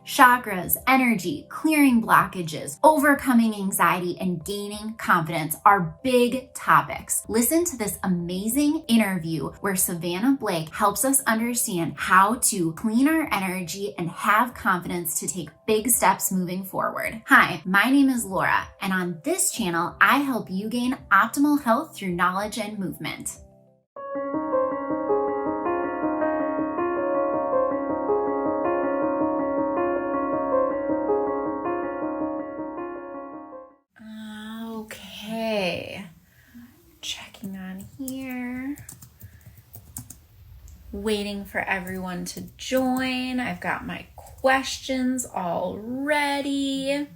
Chakras, energy, clearing blockages, overcoming anxiety, and gaining confidence are big topics. Listen to this amazing interview where Savannah Blake helps us understand how to clean our energy and have confidence to take big steps moving forward. Hi, my name is Laura, and on this channel, I help you gain optimal health through knowledge and movement. Okay, checking on here, waiting for everyone to join. I've got my questions all ready.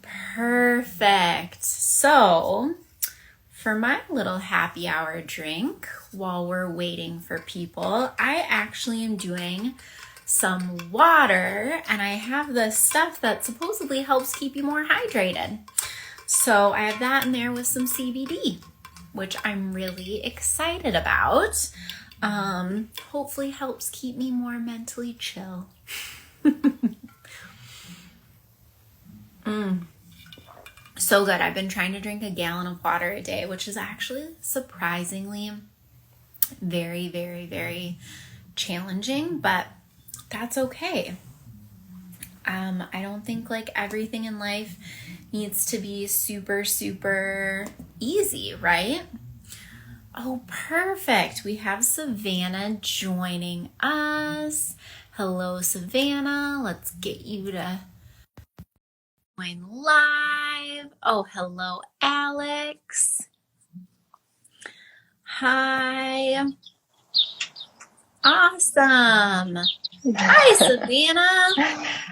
Perfect. So for my little happy hour drink while we're waiting for people, I actually am doing some water, and I have the stuff that supposedly helps keep you more hydrated. So I have that in there with some CBD, which I'm really excited about. Hopefully helps keep me more mentally chill. So good. I've been trying to drink a gallon of water a day, which is actually surprisingly very, very, very challenging, but that's okay. I don't think like everything in life needs to be super, super easy, right? Oh, perfect. We have Savannah joining us. Hello, Savannah. Let's get you to join live. Oh, hello, Alex. Hi. Awesome. Hi, Savannah.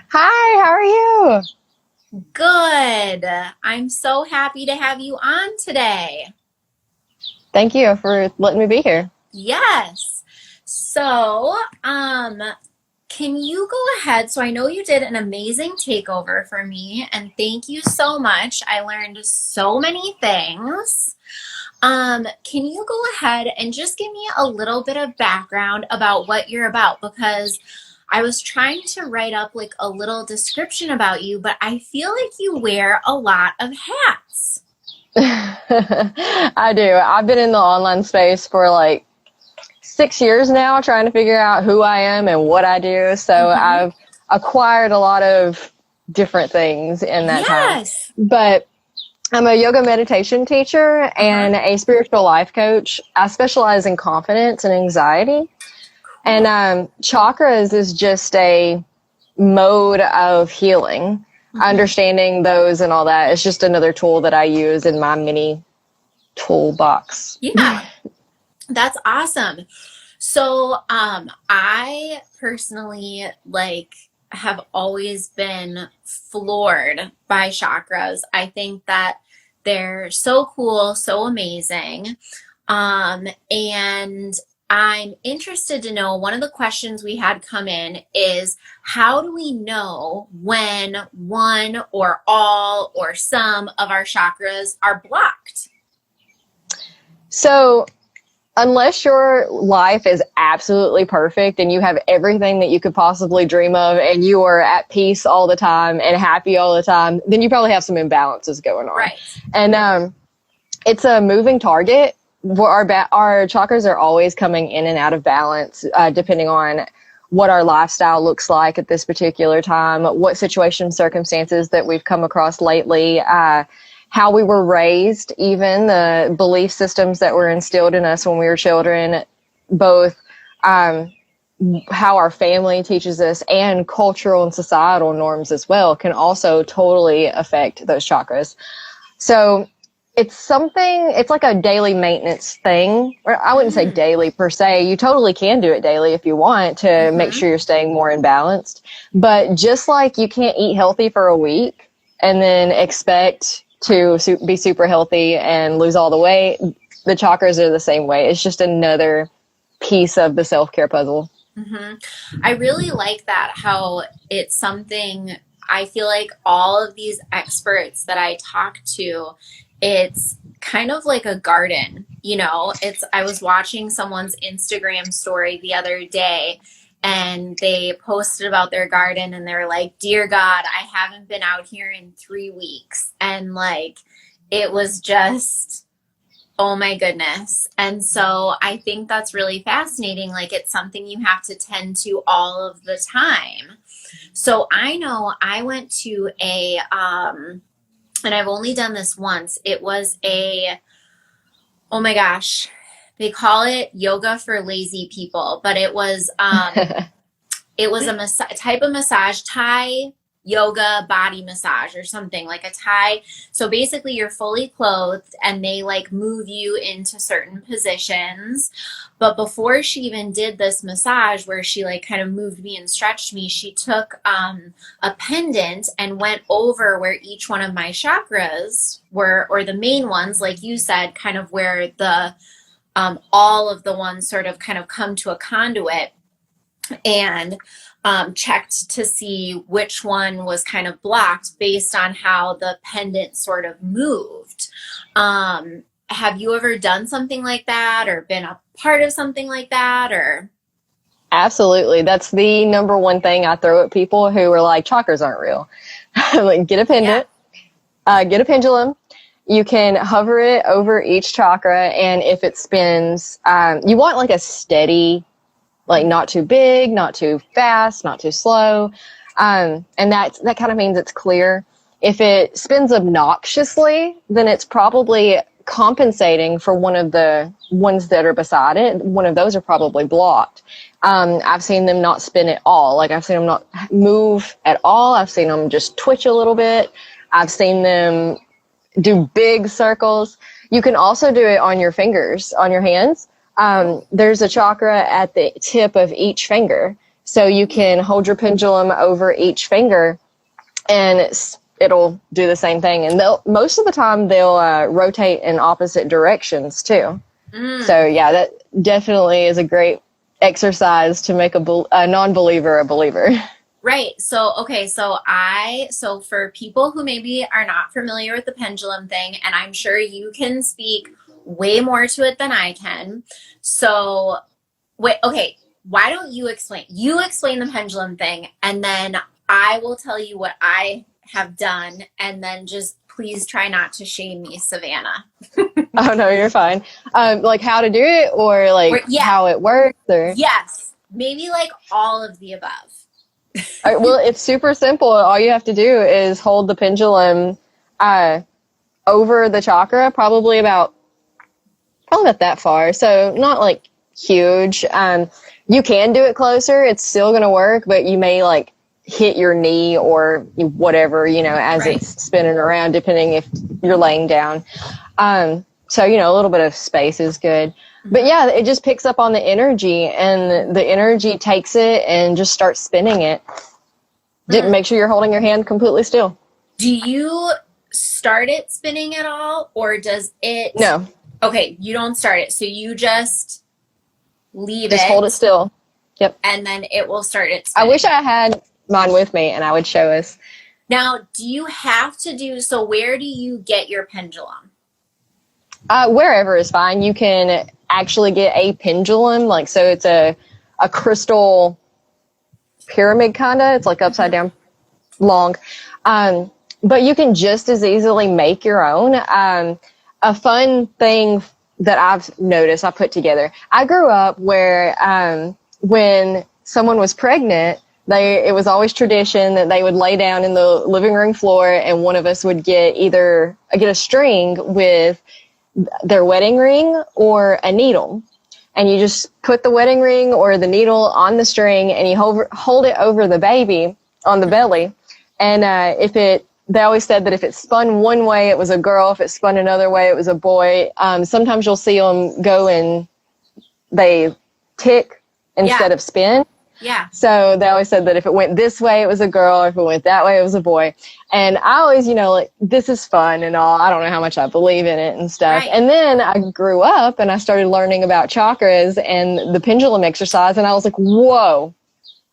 Hi, how are you? Good. I'm so happy to have you on today. Thank you for letting me be here. Yes. So, can you go ahead? So I know you did an amazing takeover for me, and thank you so much. I learned so many things. Can you go ahead and just give me a little bit of background about what you're about? Because I was trying to write up like a little description about you, but I feel like you wear a lot of hats. I do. I've been in the online space for like 6 years now, trying to figure out who I am and what I do. So I've acquired a lot of different things in that time. But I'm a yoga meditation teacher and a spiritual life coach. I specialize in confidence and anxiety. And chakras is just a mode of healing. Understanding those and all that is just another tool that I use in my mini toolbox. Yeah, that's awesome. So I personally have always been floored by chakras. I think that they're so cool, so amazing. And I'm interested to know, one of the questions we had come in is, how do we know when one or all or some of our chakras are blocked? So unless your life is absolutely perfect and you have everything that you could possibly dream of and you are at peace all the time and happy all the time, then you probably have some imbalances going on. Right. And it's a moving target. Our chakras are always coming in and out of balance, depending on what our lifestyle looks like at this particular time, what situation circumstances that we've come across lately, how we were raised, even the belief systems that were instilled in us when we were children, both how our family teaches us and cultural and societal norms as well can also totally affect those chakras. So it's like a daily maintenance thing. Or I wouldn't say daily per se. You totally can do it daily if you want to make sure you're staying more in balance. But just like you can't eat healthy for a week and then expect to be super healthy and lose all the weight, the chakras are the same way. It's just another piece of the self-care puzzle. I really like that, how it's something I feel like all of these experts that I talk to, it's kind of like a garden, I was watching someone's Instagram story the other day, and they posted about their garden, and they're like, dear God, I haven't been out here in 3 weeks. And like, it was just, oh my goodness. And so I think that's really fascinating. Like, it's something you have to tend to all of the time. So I know I went to and I've only done this once. It was oh my gosh, they call it yoga for lazy people, but it was a type of massage, Thai yoga body massage or something, like a Thai. So basically you're fully clothed and they like move you into certain positions. But before she even did this massage where she like kind of moved me and stretched me, she took a pendant and went over where each one of my chakras were, or the main ones, like you said, kind of where the all of the ones sort of kind of come to a conduit, and checked to see which one was kind of blocked based on how the pendant sort of moved. Have you ever done something like that, or been a part of something like that, or? Absolutely. That's the number one thing I throw at people who are like, chakras aren't real. Like, get a pendant, get a pendulum. You can hover it over each chakra, and if it spins, you want like a steady, like not too big, not too fast, not too slow. And that kind of means it's clear. If it spins obnoxiously, then it's probably compensating for one of the ones that are beside it. One of those are probably blocked. I've seen them not spin at all. Like, I've seen them not move at all. I've seen them just twitch a little bit. I've seen them do big circles. You can also do it on your fingers, on your hands. There's a chakra at the tip of each finger. So you can hold your pendulum over each finger and it'll do the same thing. And most of the time they'll rotate in opposite directions too. So yeah, that definitely is a great exercise to make a non-believer a believer. Right. So, okay. So for people who maybe are not familiar with the pendulum thing, and I'm sure you can speak way more to it than I can. So wait, okay. Why don't you explain the pendulum thing, and then I will tell you what I have done, and then just please try not to shame me, Savannah. Oh no, you're fine. Like how to do it, or like how it works, or yes, maybe like all of the above. All right, well, it's super simple. All you have to do is hold the pendulum over the chakra, probably about that far. So not like huge. You can do it closer. It's still going to work, but you may like hit your knee or whatever, as it's spinning around, depending if you're laying down. So, a little bit of space is good. But yeah, it just picks up on the energy, and the energy takes it and just starts spinning it. Make sure you're holding your hand completely still. Do you start it spinning at all, or does it? No. Okay, you don't start it. So you just leave it. Just hold it still. Yep. And then it will start it spinning. I wish I had mine with me and I would show us. Now, do you have to so where do you get your pendulum? Wherever is fine. You can actually get a pendulum, so it's a crystal pyramid kind of. It's like upside down, long. But you can just as easily make your own. A fun thing that I've noticed, I put together. I grew up where when someone was pregnant, it was always tradition that they would lay down in the living room floor, and one of us would get a string with their wedding ring or a needle. And you just put the wedding ring or the needle on the string, and you hold it over the baby on the belly. And they always said that if it spun one way, it was a girl. If it spun another way, it was a boy. Sometimes you'll see them go and they tick instead of spin. Yeah. So they always said that if it went this way, it was a girl. If it went that way, it was a boy. And I always, this is fun and all. I don't know how much I believe in it and stuff. Right. And then I grew up and I started learning about chakras and the pendulum exercise. And I was like, whoa,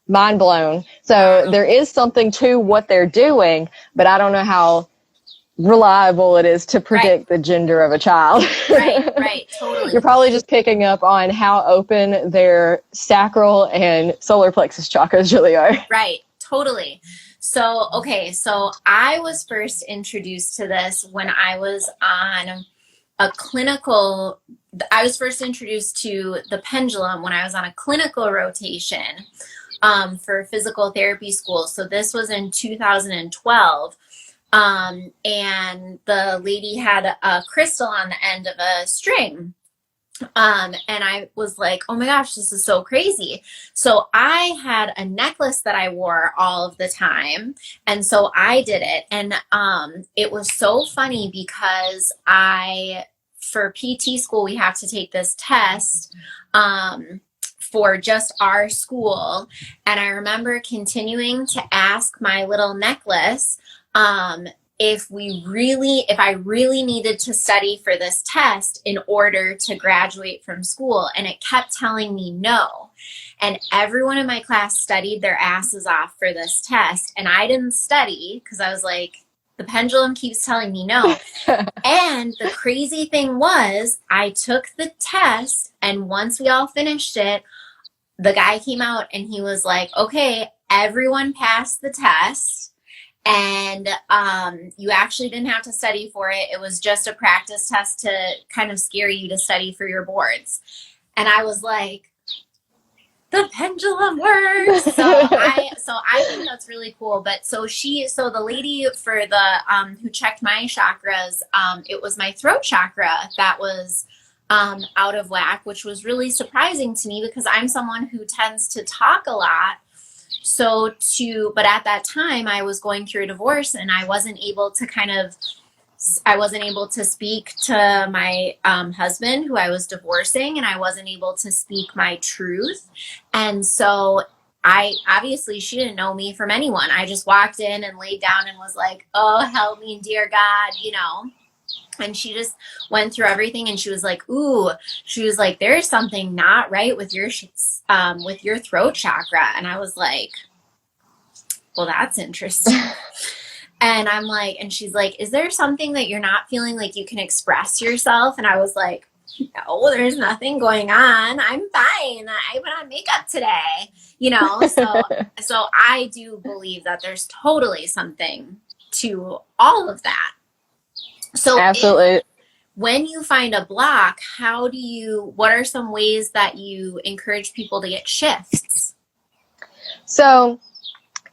mind blown. So there is something to what they're doing, but I don't know how reliable it is to predict the gender of a child. Right, totally. You're probably just picking up on how open their sacral and solar plexus chakras really are. Right, totally. So, okay, so I was first introduced to this when I was on a clinical, I was first introduced to the pendulum when I was on a clinical rotation for physical therapy school. So this was in 2012. And the lady had a crystal on the end of a string. And I was like, oh my gosh, this is so crazy. So I had a necklace that I wore all of the time. And so I did it. And it was so funny because for PT school, we have to take this test for just our school. And I remember continuing to ask my little necklace, if I really needed to study for this test in order to graduate from school. And it kept telling me no. And everyone in my class studied their asses off for this test. And I didn't study because I was like, the pendulum keeps telling me no. And the crazy thing was, I took the test, and once we all finished it, the guy came out and he was like, okay, everyone passed the test. And you actually didn't have to study for it. It was just a practice test to kind of scare you to study for your boards. And I was like, the pendulum works. So I think that's really cool. But so the lady for the who checked my chakras, it was my throat chakra that was out of whack, which was really surprising to me because I'm someone who tends to talk a lot. But at that time I was going through a divorce and I wasn't able to speak to my husband who I was divorcing, and I wasn't able to speak my truth. And so she didn't know me from anyone. I just walked in and laid down and was like, oh, help me, dear God, And she just went through everything, and she was like, there's something not right with your throat chakra. And I was like, well, that's interesting. And I'm like, and she's like, is there something that you're not feeling like you can express yourself? And I was like, no, there's nothing going on. I'm fine. I put on makeup today, so I do believe that there's totally something to all of that. So absolutely. When you find a block, what are some ways that you encourage people to get shifts? So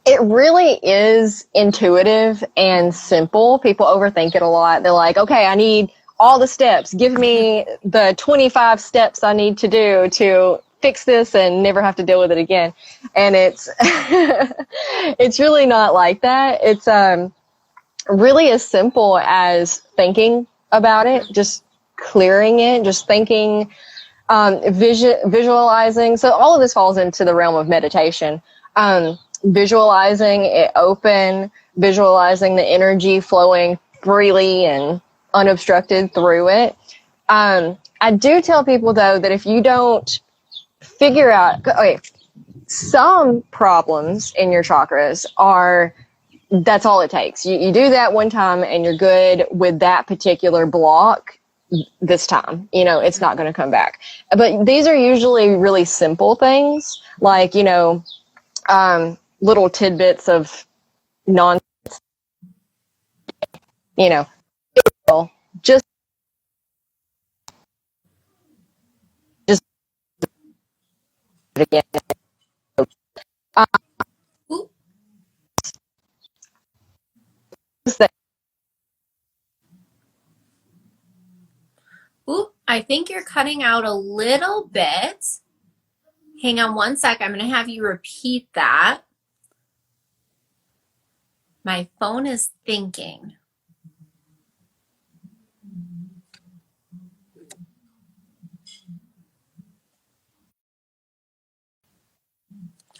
it really is intuitive and simple. People overthink it a lot. They're like, okay, I need all the steps. Give me the 25 steps I need to do to fix this and never have to deal with it again. And it's, it's really not like that. It's, really as simple as thinking about it, just clearing it, just thinking, visualizing. So all of this falls into the realm of meditation. Visualizing it open, visualizing the energy flowing freely and unobstructed through it. I do tell people though that if you don't figure out, some problems in your chakras that's all it takes. You do that one time and you're good with that particular block this time. It's not going to come back. But these are usually really simple things like, little tidbits of nonsense, just again. Ooh, I think you're cutting out a little bit. Hang on one sec. I'm going to have you repeat that. My phone is thinking.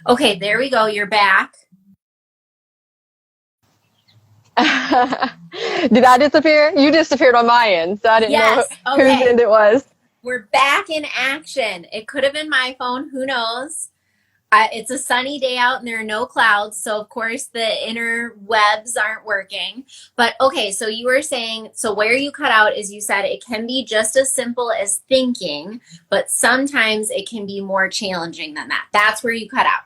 Okay, there we go. You're back. Did I disappear? You disappeared on my end, so I didn't know whose end it was. We're back in action. It could have been my phone. Who knows? It's a sunny day out and there are no clouds. So, of course, the interwebs aren't working. But okay, so you were saying, so where you cut out is you said it can be just as simple as thinking, but sometimes it can be more challenging than that. That's where you cut out.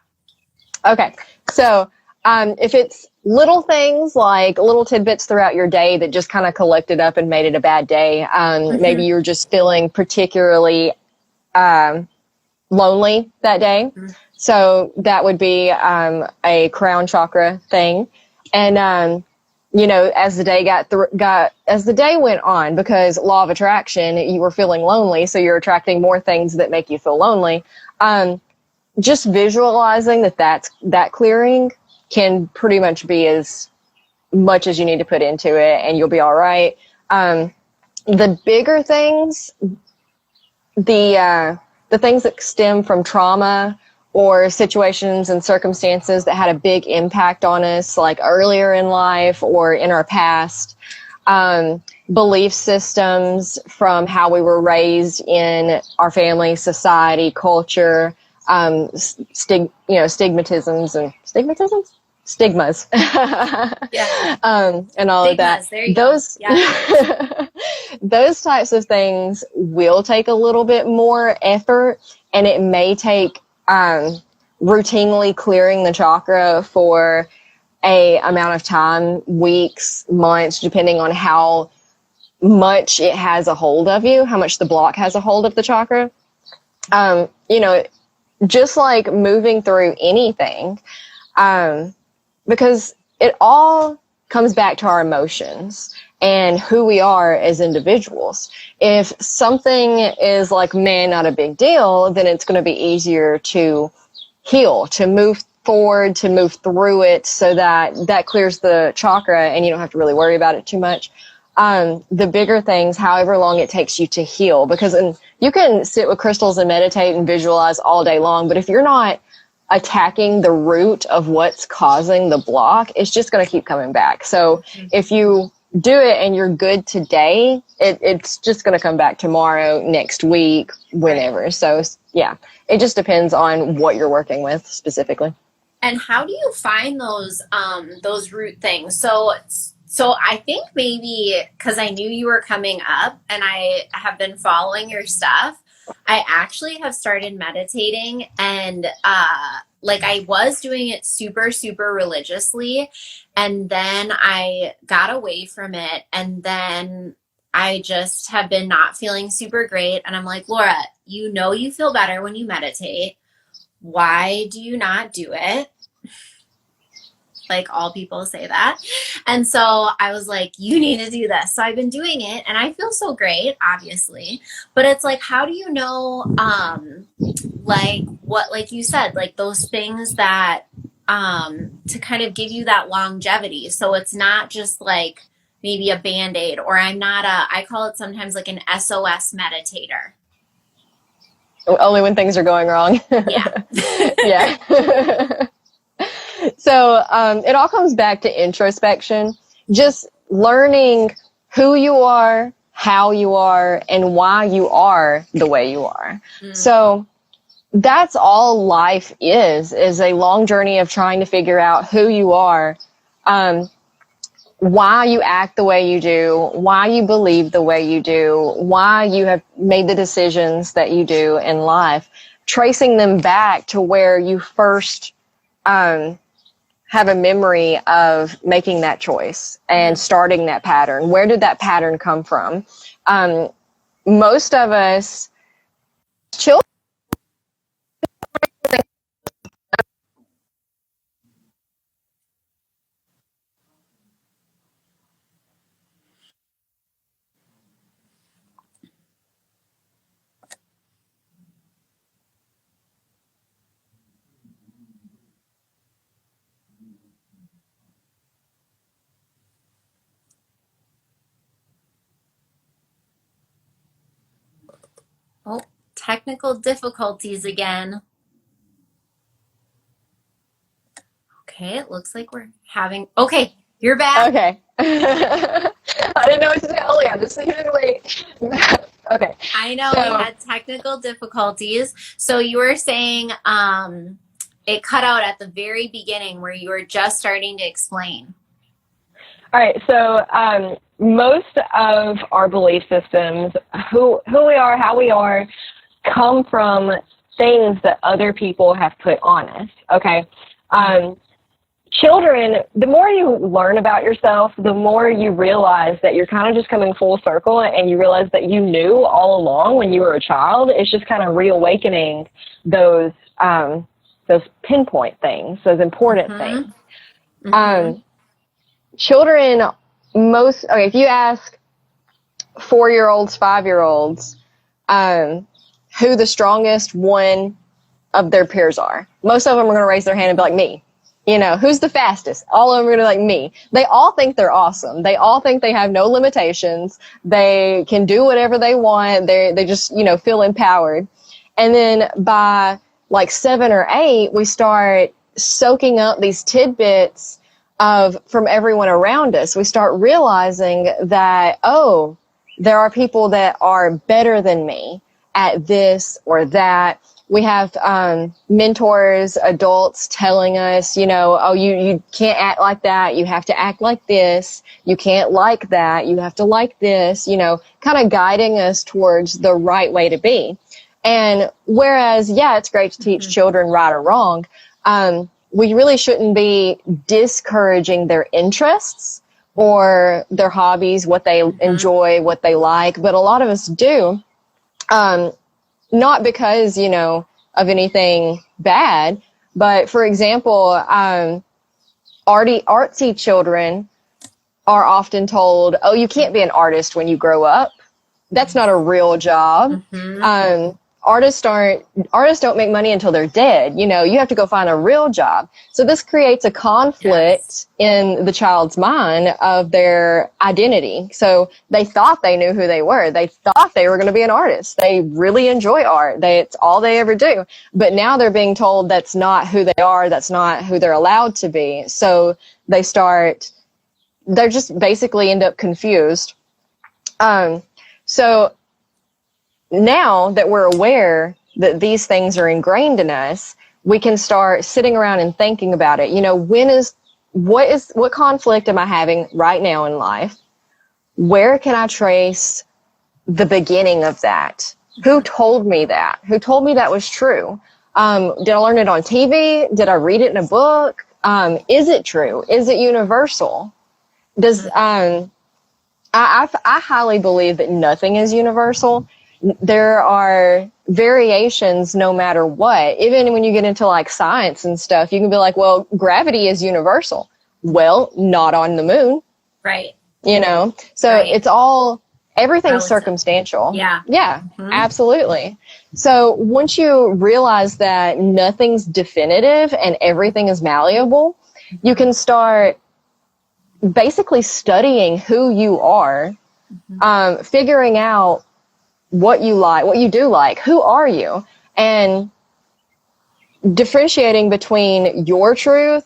Okay. So if it's little things like little tidbits throughout your day that just kind of collected up and made it a bad day, maybe you're just feeling particularly lonely that day. So that would be a crown chakra thing. And you know, as the day went on, because law of attraction, you were feeling lonely, so you're attracting more things that make you feel lonely. Just visualizing that clearing can pretty much be as much as you need to put into it, and you'll be all right. The bigger things, the things that stem from trauma or situations and circumstances that had a big impact on us, like earlier in life or in our past, belief systems from how we were raised in our family, society, culture, stigmatisms. Yeah. And all of that. There you those, go. Yeah. Those types of things will take a little bit more effort, and it may take routinely clearing the chakra for a amount of time, weeks, months, depending on how much it has a hold of you, how much the block has a hold of the chakra. You know, just like moving through anything, because it all comes back to our emotions and who we are as individuals. If something is like, man, not a big deal, then it's going to be easier to heal, to move forward, to move through it, so that clears the chakra and you don't have to really worry about it too much. The bigger things, however long it takes you to heal, because you can sit with crystals and meditate and visualize all day long, but if you're not attacking the root of what's causing the block, it's just going to keep coming back. So if you do it and you're good today, it's just going to come back tomorrow, next week, whenever. So yeah, it just depends on what you're working with specifically. And how do you find those root things? So I think maybe because I knew you were coming up and I have been following your stuff, I actually have started meditating, and like I was doing it super, super religiously, and then I got away from it, and then I just have been not feeling super great. And I'm like, Laura, you know you feel better when you meditate. Why do you not do it? Like, all people say that. And so I was like, you need to do this. So I've been doing it and I feel so great, obviously. But it's like, how do you know, like what, like you said, like those things that, to kind of give you that longevity. So it's not just like maybe a Band-Aid, or I call it sometimes like an SOS meditator. Only when things are going wrong. Yeah. Yeah. So it all comes back to introspection, just learning who you are, how you are, and why you are the way you are. So that's all life is a long journey of trying to figure out who you are, why you act the way you do, why you believe the way you do, why you have made the decisions that you do in life, tracing them back to where you first have a memory of making that choice and starting that pattern. Where did that pattern come from? Most of us children. Oh, technical difficulties again. Okay, it looks like we're having... Okay, you're back. Okay. I didn't know what to tell you. Just wait. Okay. I know we had technical difficulties. So you were saying it cut out at the very beginning where you were just starting to explain. All right. So most of our belief systems, who we are, how we are, come from things that other people have put on us. Okay. Children, the more you learn about yourself, the more you realize that you're kind of just coming full circle, and you realize that you knew all along when you were a child. It's just kind of reawakening those pinpoint things, those important things. Children, if you ask 4-year-olds, 5-year-olds, who the strongest one of their peers are, most of them are going to raise their hand and be like, me. You know, who's the fastest? All of them are going to be like, me. They all think they're awesome. They all think they have no limitations. They can do whatever they want. They just, feel empowered. And then by like 7 or 8, we start soaking up these tidbits from everyone around us. We start realizing that, oh, there are people that are better than me at this or that. We have mentors, adults telling us, oh, you can't act like that. You have to act like this. You can't like that. You have to like this, kind of guiding us towards the right way to be. And whereas, yeah, it's great to teach children right or wrong, we really shouldn't be discouraging their interests or their hobbies, what they enjoy, what they like. But a lot of us do. Not because, of anything bad, but for example, artsy children are often told, oh, you can't be an artist when you grow up. That's not a real job. Artists don't make money until they're dead. You have to go find a real job. So this creates a conflict in the child's mind of their identity. So they thought they knew who they were. They thought they were going to be an artist. They really enjoy art. It's all they ever do. But now they're being told that's not who they are. That's not who they're allowed to be. So they're just basically end up confused. So now that we're aware that these things are ingrained in us, we can start sitting around and thinking about it. What conflict am I having right now in life? Where can I trace the beginning of that? Who told me that? Who told me that was true? Did I learn it on TV? Did I read it in a book? Is it true? Is it universal? I highly believe that nothing is universal. There are variations no matter what. Even when you get into like science and stuff, you can be like, well, gravity is universal. Well, not on the moon. Right. So right. It's everything's circumstantial. Yeah. Yeah, absolutely. So once you realize that nothing's definitive and everything is malleable, you can start basically studying who you are, figuring out what you like, what you do like, who are you, and differentiating between your truth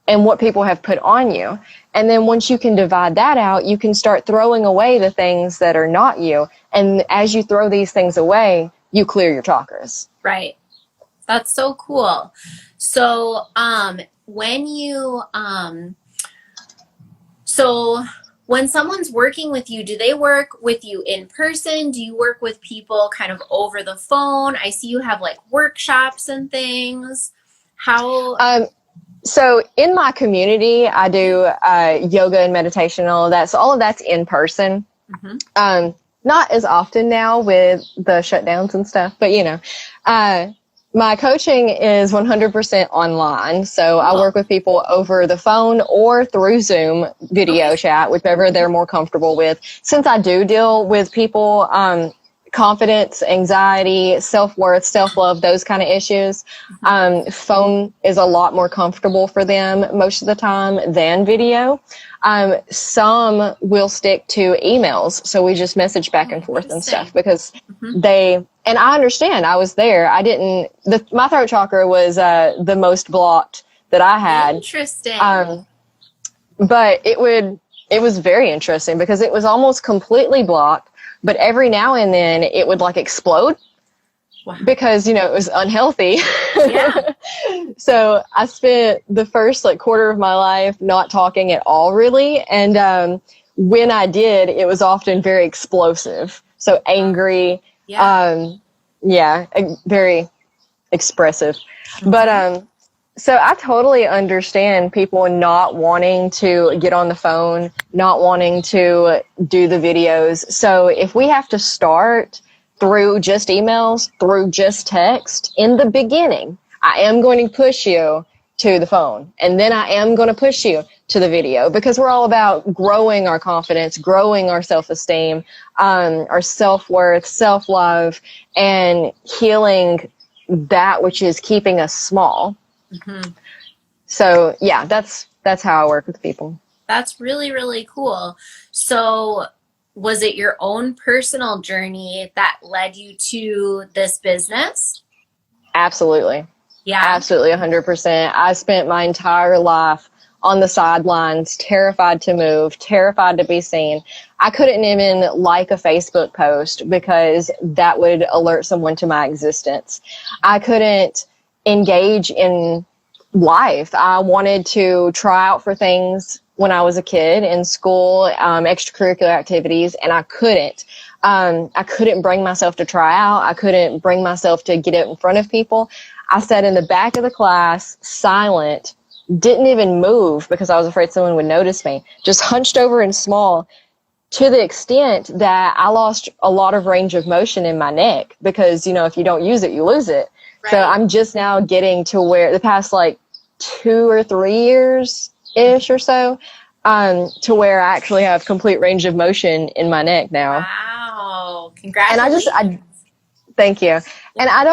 and what people have put on you. And then once you can divide that out, you can start throwing away the things that are not you. And as you throw these things away, you clear your chakras. Right. That's so cool. So, when someone's working with you, do they work with you in person? Do you work with people kind of over the phone? I see you have like workshops and things. How? So in my community, I do yoga and meditation and all of that. So all of that's in person. Not as often now with the shutdowns and stuff, but my coaching is 100% online. So I work with people over the phone or through Zoom video chat, whichever they're more comfortable with. Since I do deal with people, confidence, anxiety, self-worth, self-love, those kind of issues, phone is a lot more comfortable for them most of the time than video. Some will stick to emails. So we just message back and forth and stuff because and I understand, I was there. My throat chakra was the most blocked that I had. Interesting. But it was very interesting because it was almost completely blocked, but every now and then it would like explode. Wow. because, it was unhealthy. Yeah. So I spent the first quarter of my life not talking at all, really. And when I did, it was often very explosive. So angry. Yeah. Very expressive. But so I totally understand people not wanting to get on the phone, not wanting to do the videos. So if we have to start through just emails, through just text in the beginning, I am going to push you to the phone, and then I am going to push you to the video, because we're all about growing our confidence, growing our self-esteem, our self-worth, self-love, and healing that which is keeping us small. Mm-hmm. So yeah, that's how I work with people. That's really, really cool. So was it your own personal journey that led you to this business? Absolutely. Yeah. Absolutely, 100%. I spent my entire life on the sidelines, terrified to move, terrified to be seen. I couldn't even like a Facebook post because that would alert someone to my existence. I couldn't engage in life. I wanted to try out for things when I was a kid in school, extracurricular activities, and I couldn't. I couldn't bring myself to try out. I couldn't bring myself to get it in front of people. I sat in the back of the class, silent, didn't even move because I was afraid someone would notice me, just hunched over and small, to the extent that I lost a lot of range of motion in my neck because, if you don't use it, you lose it. Right. So I'm just now getting to where the past 2 or 3 years-ish or so, to where I actually have complete range of motion in my neck now. Wow. Congratulations. And thank you. And I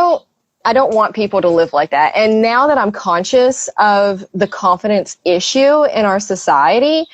don't want people to live like that. And now that I'm conscious of the confidence issue in our society,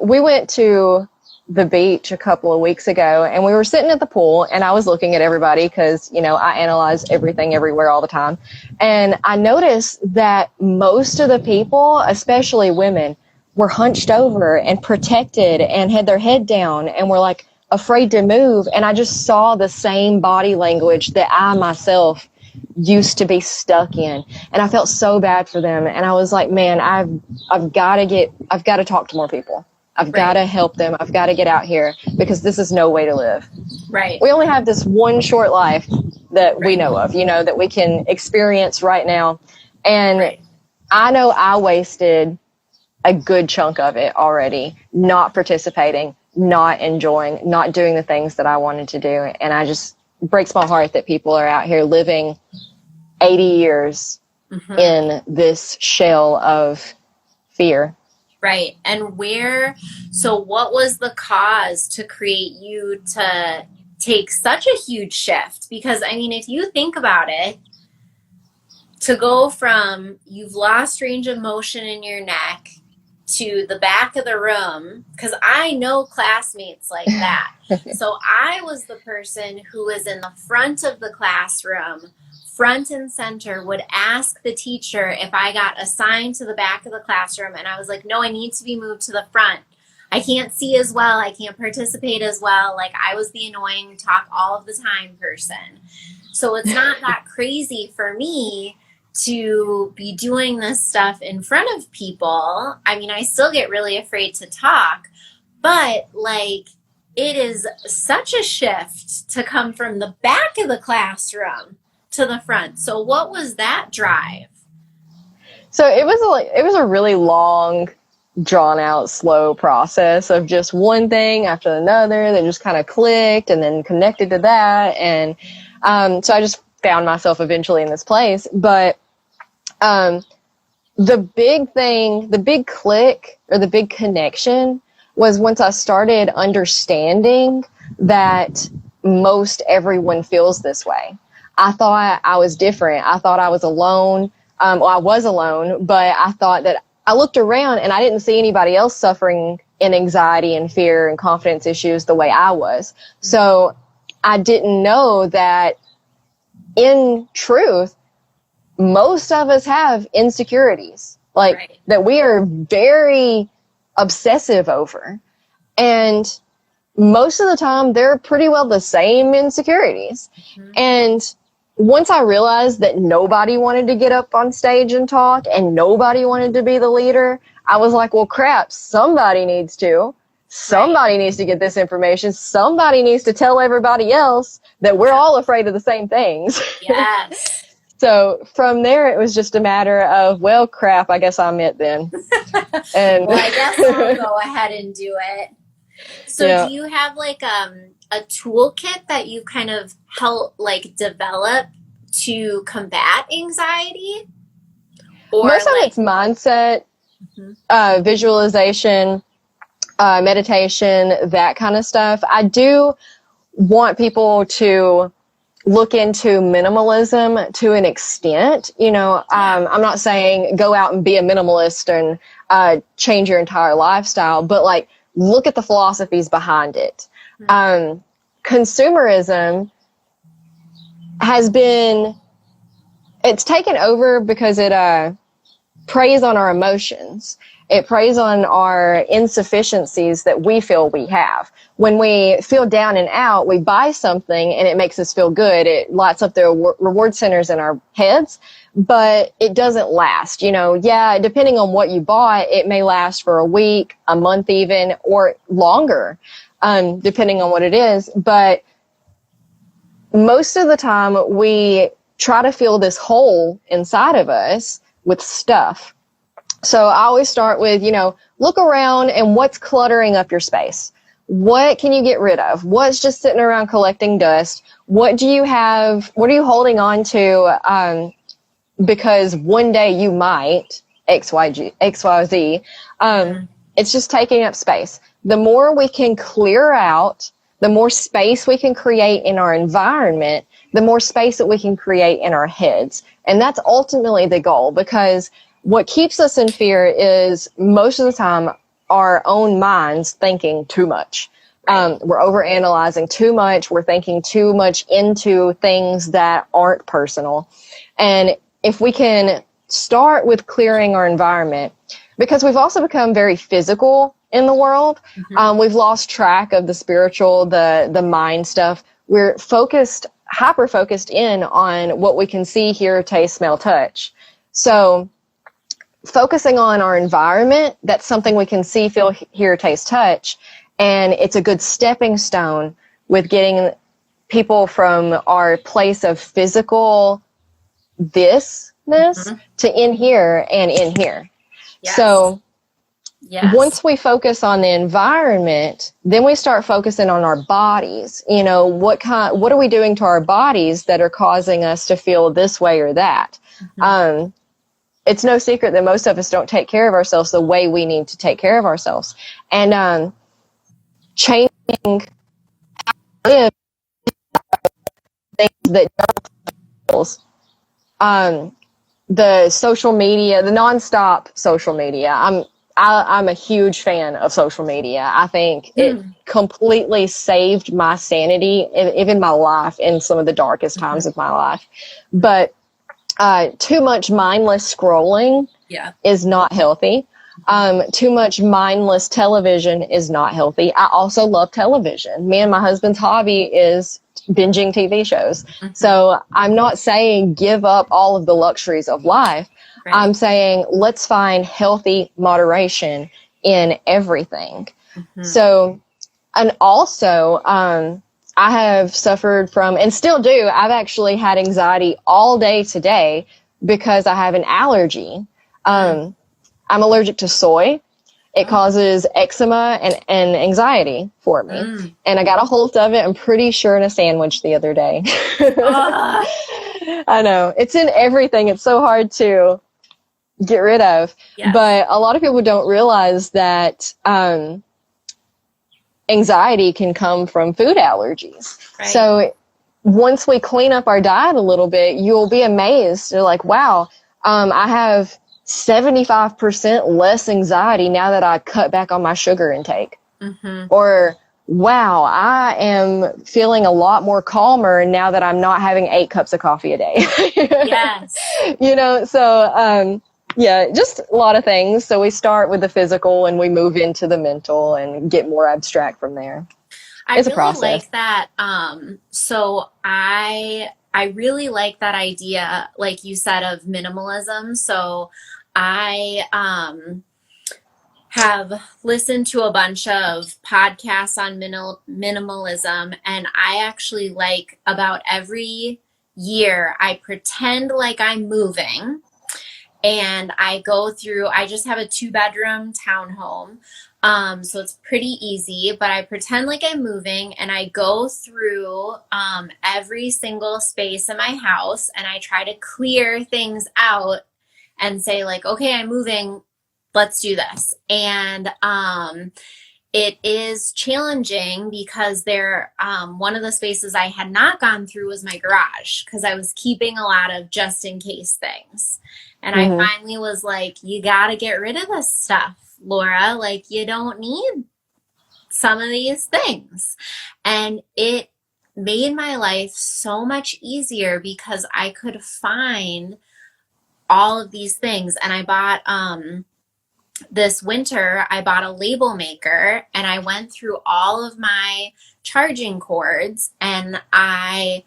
we went to the beach a couple of weeks ago and we were sitting at the pool and I was looking at everybody because, I analyze everything everywhere all the time. And I noticed that most of the people, especially women, were hunched over and protected and had their head down and were afraid to move. And I just saw the same body language that I myself used to be stuck in, and I felt so bad for them. And I was like, man, I've got to talk to more people. I've got to help them. I've got to get out here because this is no way to live. Right. We only have this one short life that we know of, that we can experience right now. And I know I wasted a good chunk of it already, not participating, not enjoying, not doing the things that I wanted to do. And I just breaks my heart that people are out here living 80 years in this shell of fear. Right. And what was the cause to create you to take such a huge shift? Because, if you think about it, to go from you've lost range of motion in your neck to the back of the room, because I know classmates like that. So I was the person who was in the front of the classroom, front and center, would ask the teacher if I got assigned to the back of the classroom. And I was like, no, I need to be moved to the front. I can't see as well. I can't participate as well. I was the annoying talk all of the time person. So it's not that crazy for me to be doing this stuff in front of people. I still get really afraid to talk, but it is such a shift to come from the back of the classroom to the front. So what was that drive? So it was a really long, drawn out, slow process of just one thing after another that just kind of clicked and then connected to that. And so I just found myself eventually in this place. But the big click or the big connection was once I started understanding that most everyone feels this way. I thought I was different. I thought I was alone. I was alone, but I thought that I looked around and I didn't see anybody else suffering in anxiety and fear and confidence issues the way I was. So I didn't know that in truth, most of us have insecurities, that we are very obsessive over. And most of the time, they're pretty well the same insecurities. And once I realized that nobody wanted to get up on stage and talk and nobody wanted to be the leader, I was like, well, crap, somebody needs to. Somebody needs to get this information. Somebody needs to tell everybody else that we're all afraid of the same things. Yes. So from there, it was just a matter of, well, crap, I guess I'm it then. And well, I guess I'll go ahead and do it. So yeah. do you have like a toolkit that you kind of help like develop to combat anxiety? Or Most of it's mindset, visualization, meditation, that kind of stuff. I do want people to look into minimalism to an extent. You know, I'm not saying go out and be a minimalist and change your entire lifestyle, but like look at the philosophies behind it. Consumerism has been, it's taken over because it preys on our emotions. It preys on our insufficiencies that we feel we have. When we feel down and out, we buy something and it makes us feel good. It lights up the reward centers in our heads, but it doesn't last. You know, yeah, depending on what you bought, it may last for a week, a month even, or longer, depending on what it is. But most of the time we try to fill this hole inside of us with stuff. So I always start with, you know, look around and what's cluttering up your space. What can you get rid of? What's just sitting around collecting dust? What do you have? What are you holding on to? Because one day you might XYZ. It's just taking up space. The more we can clear out, the more space we can create in our environment, the more space that we can create in our heads. And that's ultimately the goal, because what keeps us in fear is most of the time our own minds thinking too much. We're overanalyzing too much. We're thinking too much into things that aren't personal. And if we can start with clearing our environment, because we've also become very physical in the world. We've lost track of the spiritual, the mind stuff. We're hyper focused in on what we can see, hear, taste, smell, touch. So focusing on our environment, that's something we can see, feel, hear, taste, touch. And it's a good stepping stone with getting people from our place of physical thisness to in here and in here. Yes. So once we focus on the environment, then we start focusing on our bodies. You know, what are we doing to our bodies that are causing us to feel this way or that? It's no secret that most of us don't take care of ourselves the way we need to take care of ourselves. And changing how we live things that don't the social media, the nonstop social media. I'm a huge fan of social media. I think it completely saved my sanity, even my life, in some of the darkest times of my life. But too much mindless scrolling is not healthy. Too much mindless television is not healthy. I also love television. Me and my husband's hobby is binging TV shows. So I'm not saying give up all of the luxuries of life. Right. I'm saying let's find healthy moderation in everything. So, and also, I have suffered from, and still do, I've actually had anxiety all day today because I have an allergy. I'm allergic to soy. It causes eczema and anxiety for me. And I got a hold of it, I'm pretty sure, in a sandwich the other day. I know. It's in everything. It's so hard to get rid of. Yes. But a lot of people don't realize that anxiety can come from food allergies. Right. So once we clean up our diet a little bit, you'll be amazed. You're like, wow, I have 75% less anxiety now that I cut back on my sugar intake. Or, wow, I am feeling a lot more calmer now that I'm not having 8 cups of coffee a day. Yes. You know, so, yeah, just a lot of things. So we start with the physical and we move into the mental and get more abstract from there. It's really a process. Like that. So I I really like that idea, like you said, of minimalism. So I have listened to a bunch of podcasts on minimalism, and I actually like about every year I pretend like I'm moving and I go through, I just have a 2-bedroom townhome. So it's pretty easy, but I pretend like I'm moving and I go through every single space in my house and I try to clear things out and say like, okay, I'm moving, let's do this. And it is challenging because one of the spaces I had not gone through was my garage because I was keeping a lot of just in case things. And I finally was like, you got to get rid of this stuff, Laura. Like, you don't need some of these things. And it made my life so much easier because I could find all of these things. And I bought, this winter, I bought a label maker and I went through all of my charging cords and I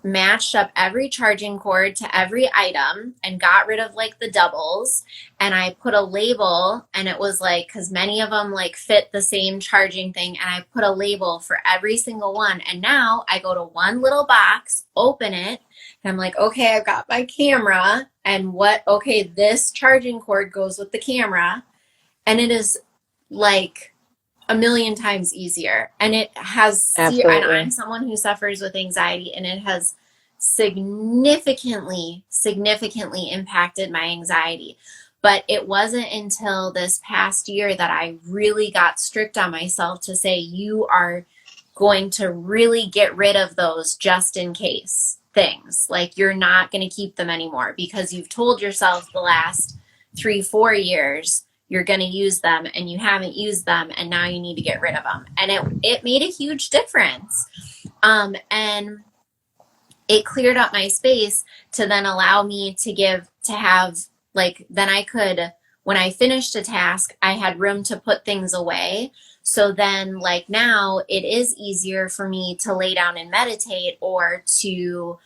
matched up every charging cord to every item and got rid of like the doubles. And I put a label, and it was like, because many of them like fit the same charging thing. And I put a label for every single one. And now I go to one little box, open it, and I'm like, okay, I've got my camera and okay, this charging cord goes with the camera. And it is like a million times easier. And it has, and I'm someone who suffers with anxiety, and it has significantly impacted my anxiety. But it wasn't until this past year that I really got strict on myself to say, you are going to really get rid of those just in case things. Like, you're not going to keep them anymore because you've told yourself the last 3-4 years you're going to use them and you haven't used them, and now you need to get rid of them. And it made a huge difference. And it cleared up my space to then allow me to have, like, then I could, when I finished a task, I had room to put things away. So then, like, now it is easier for me to lay down and meditate, or to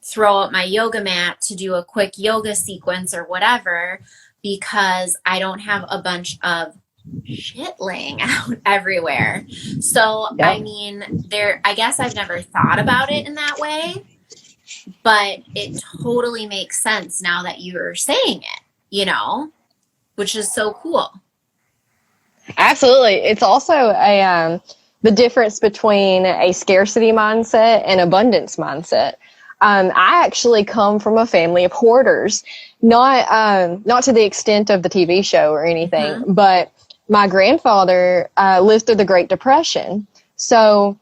throw up my yoga mat to do a quick yoga sequence or whatever, because I don't have a bunch of shit laying out everywhere. So, yep. I mean, I guess I've never thought about it in that way, but it totally makes sense now that you're saying it, which is so cool. Absolutely. It's also the difference between a scarcity mindset and abundance mindset. I actually come from a family of hoarders, not to the extent of the TV show or anything, but my grandfather lived through the Great Depression. So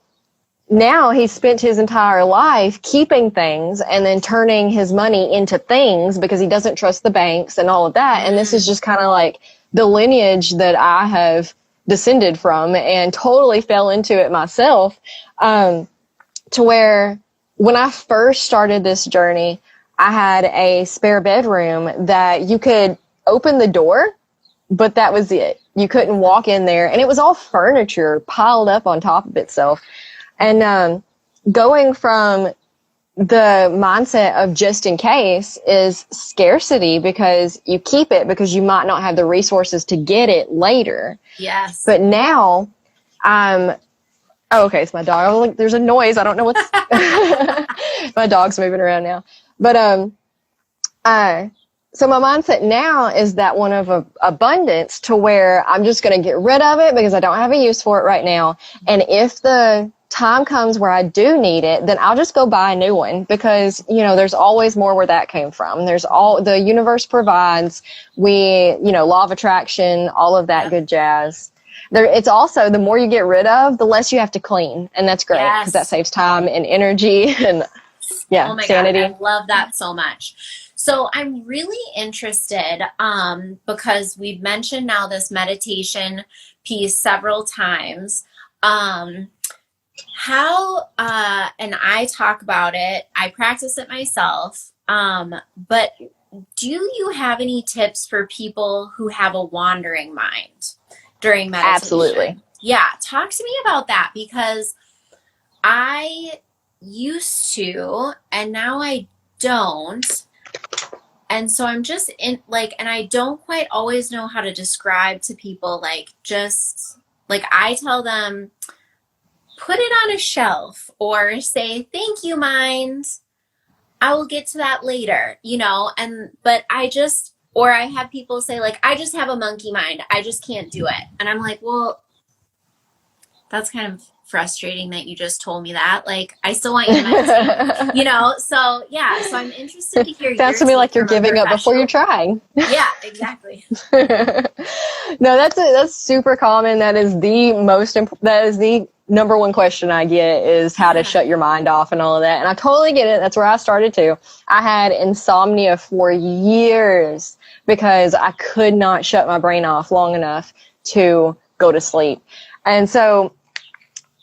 now he's spent his entire life keeping things and then turning his money into things because he doesn't trust the banks and all of that. And this is just kind of like the lineage that I have descended from, and totally fell into it myself, to where when I first started this journey, I had a spare bedroom that you could open the door, but that was it. You couldn't walk in there, and it was all furniture piled up on top of itself. And going from the mindset of just in case is scarcity, because you keep it because you might not have the resources to get it later. Yes. But now okay, it's my dog. There's a noise. I don't know what's my dog's moving around now. But so my mindset now is that one of abundance, to where I'm just going to get rid of it because I don't have a use for it right now. And if the time comes where I do need it, then I'll just go buy a new one, because, there's always more where that came from. The universe provides, law of attraction, all of that good jazz. It's also, the more you get rid of, the less you have to clean. And that's great, because that saves time and energy and oh my sanity. God, I love that so much. So I'm really interested, because we've mentioned now this meditation piece several times. How, and I talk about it, I practice it myself, but do you have any tips for people who have a wandering mind during meditation? Absolutely. Yeah. Talk to me about that, because I used to, and now I don't. And so I'm just in like, and I don't quite always know how to describe to people, like, just like I tell them, put it on a shelf or say, thank you, mind. I will get to that later, but or I have people say, like, I just have a monkey mind. I just can't do it. And I'm like, well, that's kind of frustrating that you just told me that. Like, I still want you to meditate, So, yeah. So I'm interested to hear Sounds to me like you're giving up before you're trying. Yeah, exactly. No, that's super common. That is the number one question I get is how to shut your mind off and all of that. And I totally get it. That's where I started too. I had insomnia for years because I could not shut my brain off long enough to go to sleep. And so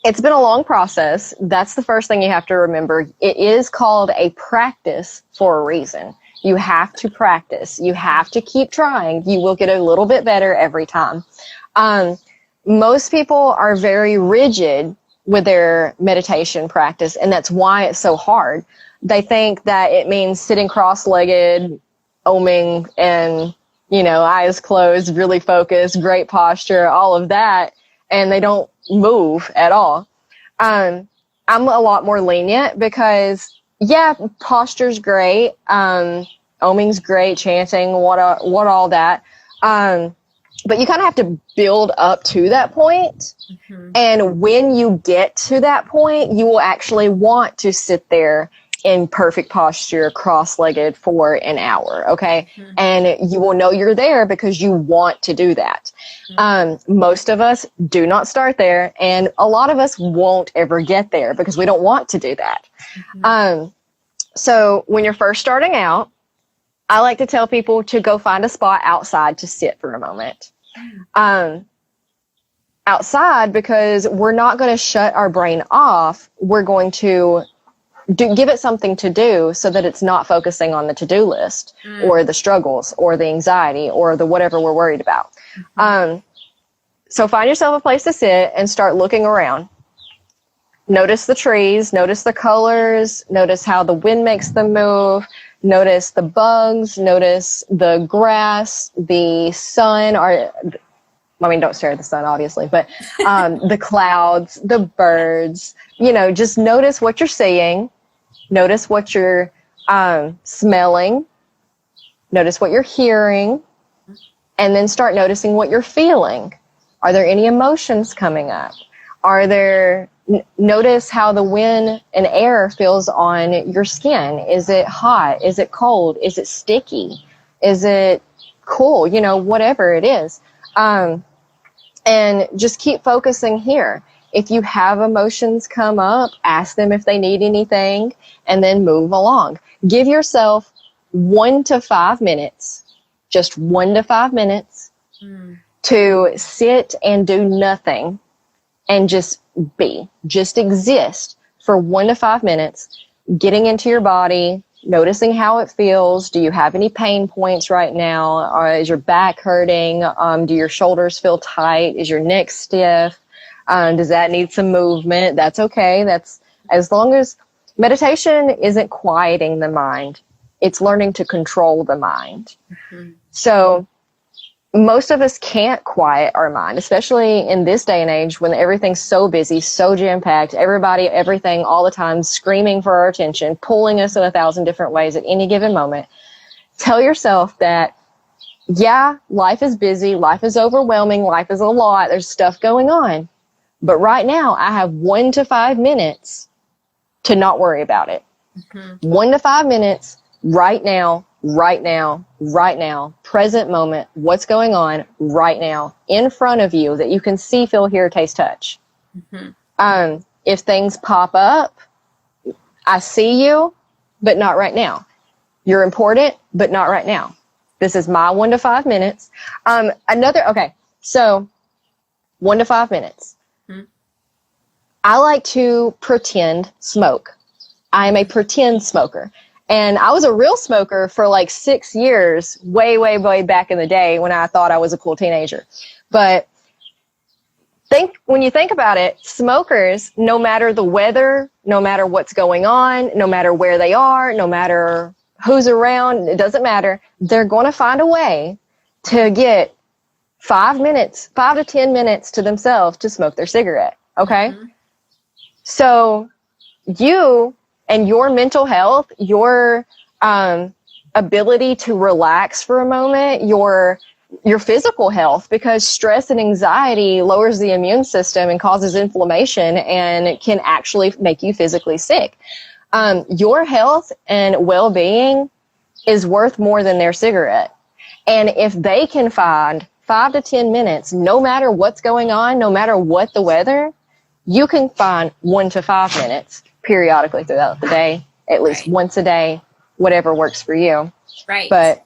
it's been a long process. That's the first thing you have to remember. It is called a practice for a reason. You have to practice. You have to keep trying. You will get a little bit better every time. Most people are very rigid with their meditation practice, and that's why it's so hard. They think that it means sitting cross-legged, oming, and, eyes closed, really focused, great posture, all of that, and they don't move at all. I'm a lot more lenient because, yeah, posture's great, oming's great, chanting, what all that. But you kind of have to build up to that point. Mm-hmm. And when you get to that point, you will actually want to sit there in perfect posture, cross-legged for an hour, okay? Mm-hmm. And you will know you're there because you want to do that. Mm-hmm. Most of us do not start there, and a lot of us won't ever get there because we don't want to do that. Mm-hmm. So when you're first starting out, I like to tell people to go find a spot outside to sit for a moment. Outside, because we're not going to shut our brain off. We're going to give it something to do so that it's not focusing on the to-do list or the struggles or the anxiety or the whatever we're worried about. Mm-hmm. So find yourself a place to sit and start looking around. Notice the trees, notice the colors, notice how the wind makes them move. Notice the bugs, notice the grass, the sun, don't stare at the sun, obviously, but the clouds, the birds, just notice what you're seeing, notice what you're smelling, notice what you're hearing, and then start noticing what you're feeling. Are there any emotions coming up? Notice how the wind and air feels on your skin. Is it hot? Is it cold? Is it sticky? Is it cool? Whatever it is. And just keep focusing here. If you have emotions come up, ask them if they need anything, and then move along. Give yourself 1 to 5 minutes, just 1 to 5 minutes to sit and do nothing and just exist for 1 to 5 minutes, getting into your body, noticing how it feels. Do you have any pain points right now? Or is your back hurting? Do your shoulders feel tight? Is your neck stiff? Does that need some movement? That's okay. That's as long as meditation isn't quieting the mind. It's learning to control the mind. Mm-hmm. So most of us can't quiet our mind, especially in this day and age when everything's so busy, so jam-packed, everybody, everything, all the time, screaming for our attention, pulling us in 1,000 different ways at any given moment. Tell yourself that, yeah, life is busy, life is overwhelming, life is a lot, there's stuff going on. But right now, I have 1 to 5 minutes to not worry about it. Mm-hmm. 1 to 5 minutes right now, present moment, what's going on right now in front of you that you can see, feel, hear, taste, touch. Mm-hmm. If things pop up, I see you, but not right now. You're important, but not right now. This is my 1 to 5 minutes. So 1 to 5 minutes. Mm-hmm. I like to pretend smoke. I am a pretend smoker. And I was a real smoker for like 6 years, way, way, way back in the day when I thought I was a cool teenager. But when you think about it, smokers, no matter the weather, no matter what's going on, no matter where they are, no matter who's around, it doesn't matter. They're going to find a way to get 5 to 10 minutes to themselves to smoke their cigarette. Okay. Mm-hmm. So you and your mental health, your ability to relax for a moment, your physical health, because stress and anxiety lowers the immune system and causes inflammation and can actually make you physically sick. Your health and well-being is worth more than their cigarette. And if they can find 5 to 10 minutes, no matter what's going on, no matter what the weather, you can find 1 to 5 minutes periodically throughout the day, at least once a day, whatever works for you. Right. But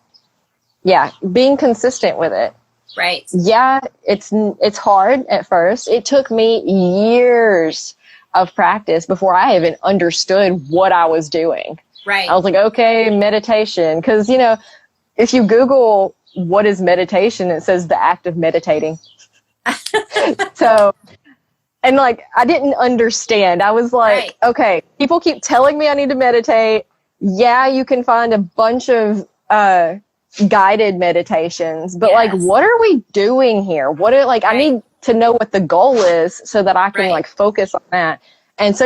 yeah, being consistent with it. Right. Yeah, it's hard at first. It took me years of practice before I even understood what I was doing. Right. I was like, okay, meditation. Because, if you Google what is meditation, it says the act of meditating. So, and like, I didn't understand. I was like, okay, people keep telling me I need to meditate. Yeah, you can find a bunch of guided meditations, but like, what are we doing here? I need to know what the goal is so that I can like focus on that. And so,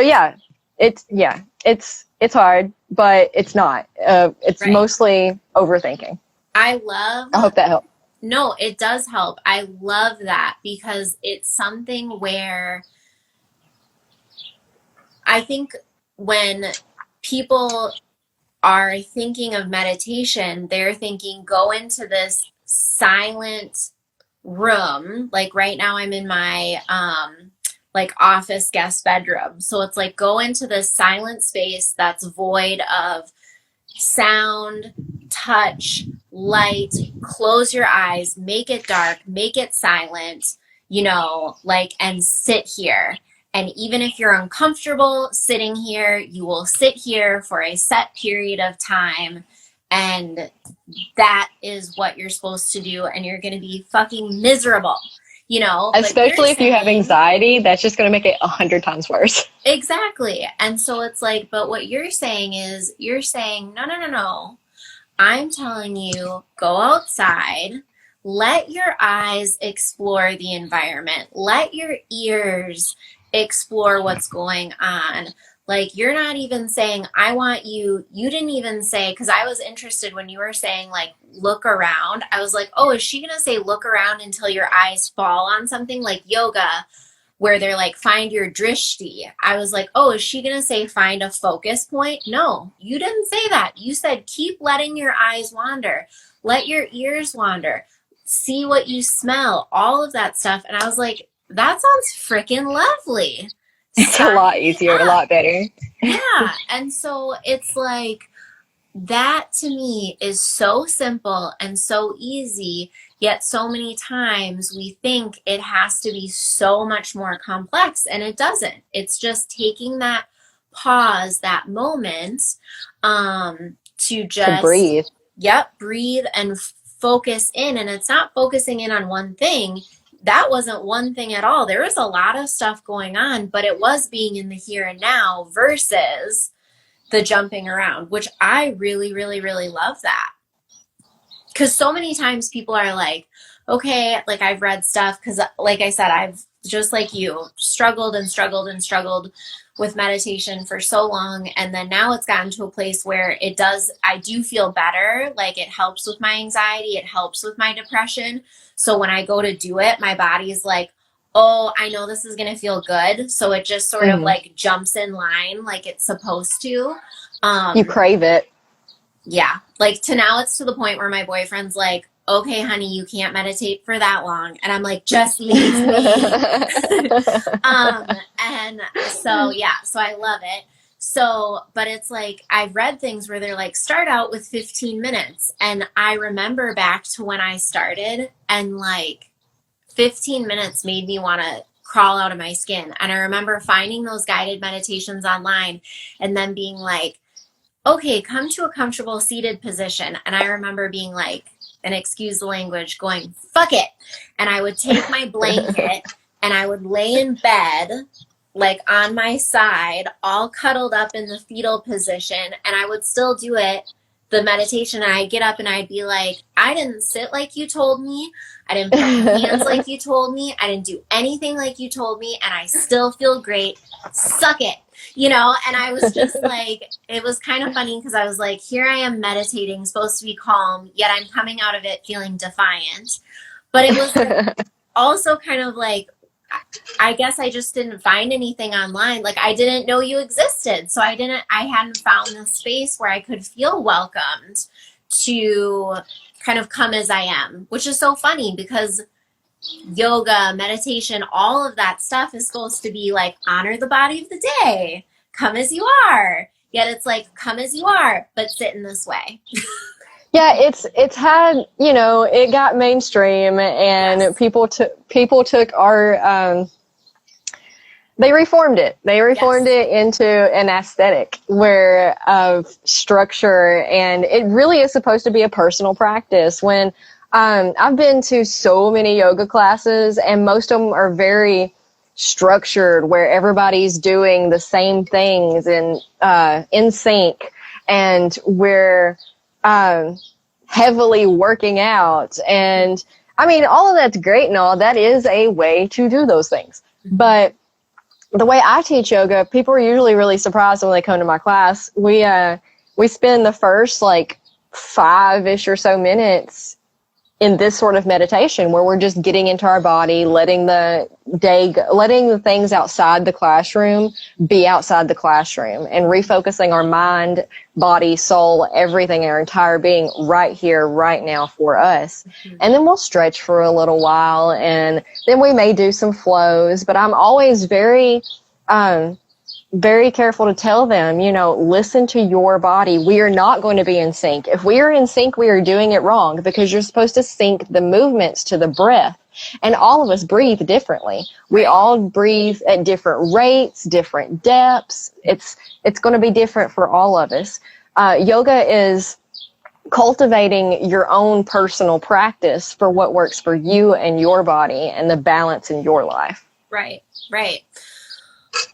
it's hard, but it's not. It's mostly overthinking. I hope that helped. No, it does help. I love that because it's something where I think when people are thinking of meditation, they're thinking go into this silent room. Like right now I'm in my like office guest bedroom. So it's like go into this silent space that's void of sound, touch, light, close your eyes, make it dark, make it silent, and sit here. And even if you're uncomfortable sitting here, you will sit here for a set period of time. And that is what you're supposed to do. And you're going to be fucking miserable, Especially if you have anxiety, that's just going to make it 100 times worse. Exactly. And so it's like, but what you're saying is no. I'm telling you, go outside. Let your eyes explore the environment. Let your ears explore what's going on. Like, you're not even saying, you didn't even say, because I was interested when you were saying, like, look around. I was like, oh, is she going to say look around until your eyes fall on something like yoga, where they're like, find your drishti? I was like, oh, is she going to say find a focus point? No, you didn't say that. You said keep letting your eyes wander. Let your ears wander. See what you smell, all of that stuff. And I was like, that sounds freaking lovely. It's a lot easier, a lot better. Yeah. And so it's like, that to me is so simple and so easy, yet so many times we think it has to be so much more complex, and it doesn't. It's just taking that pause, that moment, to just breathe. Yep, breathe and focus in. And it's not focusing in on one thing. That wasn't one thing at all. There was a lot of stuff going on, but it was being in the here and now versus the jumping around, which I really, really, really love that. Because so many times people are like, okay, like I've read stuff, because like I said, I've just like you struggled with meditation for so long. And then now it's gotten to a place where I do feel better. Like it helps with my anxiety. It helps with my depression. So when I go to do it, my body's like, oh, I know this is going to feel good. So it just sort of like jumps in line like it's supposed to. You crave it. Yeah. Like now it's to the point where my boyfriend's like, okay, honey, you can't meditate for that long. And I'm like, just leave me. And so, yeah, so I love it. So, but it's like, I've read things where they're like, start out with 15 minutes. And I remember back to when I started, and like 15 minutes made me want to crawl out of my skin. And I remember finding those guided meditations online and then being like, okay, come to a comfortable seated position. And I remember being like, and excuse the language, going, fuck it. And I would take my blanket and I would lay in bed, like on my side, all cuddled up in the fetal position, and I would still do it, the meditation, and I'd get up and I'd be like, I didn't sit like you told me. I didn't put my hands like you told me. I didn't do anything like you told me, and I still feel great. Suck it. You know, and I was just like, it was kind of funny because I was like, here I am meditating, supposed to be calm, yet I'm coming out of it feeling defiant. But it was also kind of like, I guess I just didn't find anything online. Like, I didn't know you existed. So I hadn't found the space where I could feel welcomed to kind of come as I am, which is so funny because yoga, meditation, all of that stuff is supposed to be like, honor the body of the day, come as you are. Yet it's like, come as you are, but sit in this way. Yeah, it's had, you know, it got mainstream, and yes, people took our they reformed it. They reformed yes, it into an aesthetic where of structure, and it really is supposed to be a personal practice. When I've been to so many yoga classes, and most of them are very structured, where everybody's doing the same things and in sync, and we're heavily working out. And I mean, all of that's great and all. That is a way to do those things. But the way I teach yoga, people are usually really surprised when they come to my class. We spend the first like 5-ish or so minutes in this sort of meditation where we're just getting into our body, letting the things outside the classroom be outside the classroom, and refocusing our mind, body, soul, everything, our entire being right here, right now for us. Mm-hmm. And then we'll stretch for a little while, and then we may do some flows, but I'm always very careful to tell them, you know, listen to your body. We are not going to be in sync. If we are in sync, we are doing it wrong, because you're supposed to sync the movements to the breath. And all of us breathe differently. We all breathe at different rates, different depths. It's going to be different for all of us. Yoga is cultivating your own personal practice for what works for you and your body and the balance in your life. Right, right.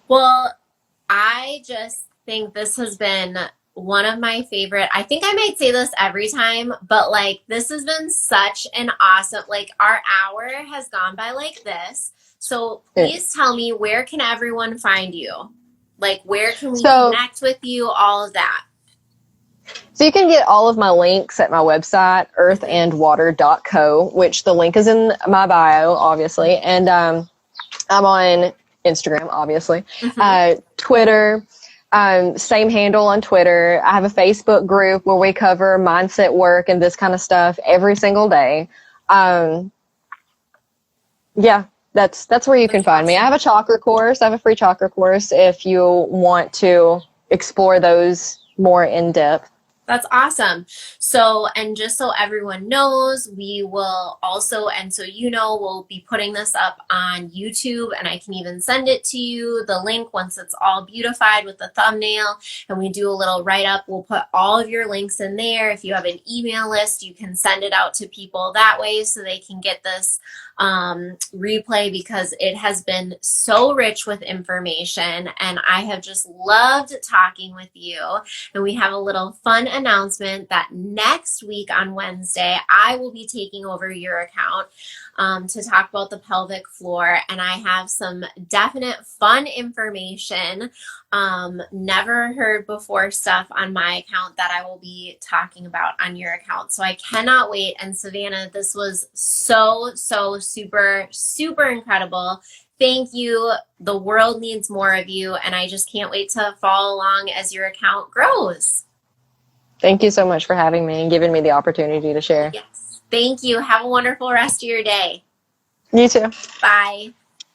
Well, I just think this has been one of my favorite. I think I might say this every time, but like, this has been such an awesome, like, our hour has gone by like this. So please tell me, where can everyone find you? Like, where can we connect with you? All of that. So you can get all of my links at my website, earthandwater.co, which the link is in my bio, obviously. And I'm on Instagram, obviously, Twitter, same handle on Twitter. I have a Facebook group where we cover mindset work and this kind of stuff every single day. Yeah, that's where you can find me. I have a chakra course. I have a free chakra course if you want to explore those more in depth. That's awesome. So, and just so everyone knows, we will also, and so you know, we'll be putting this up on YouTube, and I can even send it to you, the link, once it's all beautified with the thumbnail, and we do a little write-up. We'll put all of your links in there. If you have an email list, you can send it out to people that way so they can get this replay, because it has been so rich with information, and I have just loved talking with you. And we have a little fun announcement that next week on Wednesday, I will be taking over your account to talk about the pelvic floor, and I have some definite fun information, never heard before stuff on my account that I will be talking about on your account. So I cannot wait. And Savannah, this was so super incredible. Thank you. The world needs more of you, and I just can't wait to follow along as your account grows. Thank you so much for having me and giving me the opportunity to share. Yes. Thank you. Have a wonderful rest of your day. You too. Bye.